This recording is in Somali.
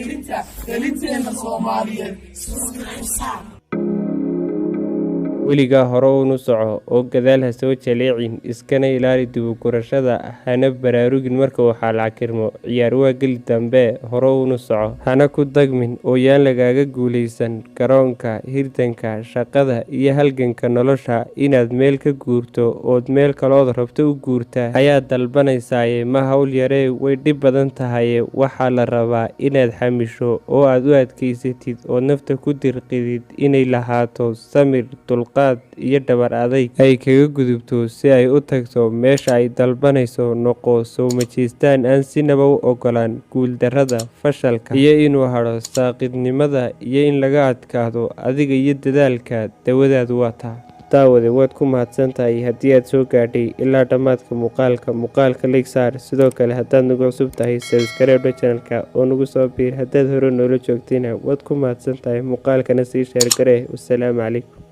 dhiirigelinta dhalinteena Soomaaliyeed. weligaa hore unu soco oo gadaal ha soo jaleecin, iskana ilaali dibugurashada, hana baraarugin marka uu xaalacakirmo. ciyaar waa geli dambe, hore unu soco, hana ku dagmin oo yaan lagaaga guulaysan. garoonka, hirdanka, shaqada iyo halganka nolosha inaad meel ka guurto ood meel kalood rabto u guurtaa ayaa dalbanaysaaye, ma hawl yaree way dhib badan tahaye. waxaa la rabaa inaad xamisho oo aad u adkaysatid oo nafta ku dirqidid inay lahaato samir, dulqaad iyo dhabar adayg ay kaga gudubto si ay u tagto meesha ay dalbanayso. noqo soo majeestaan aan sinaba u ogolaan guuldarrada, fashalka iyo inuu hadho saaqidnimada iyo in laga adkaado. adiga iyo dadaalka dawadaadu waa taa. daawade waad ku mahadsan tahay haddii aad soo gaadhay ilaa dhammaadka muuqaalka like saar. sidoo kale haddaad nagu cusub tahay subscribe channelka oo nagu soo biir. haddaad hore noola joogtayna waad ku mahadsan tahay. muuqaalkana sii sheer garee. wassalaamu calaykum.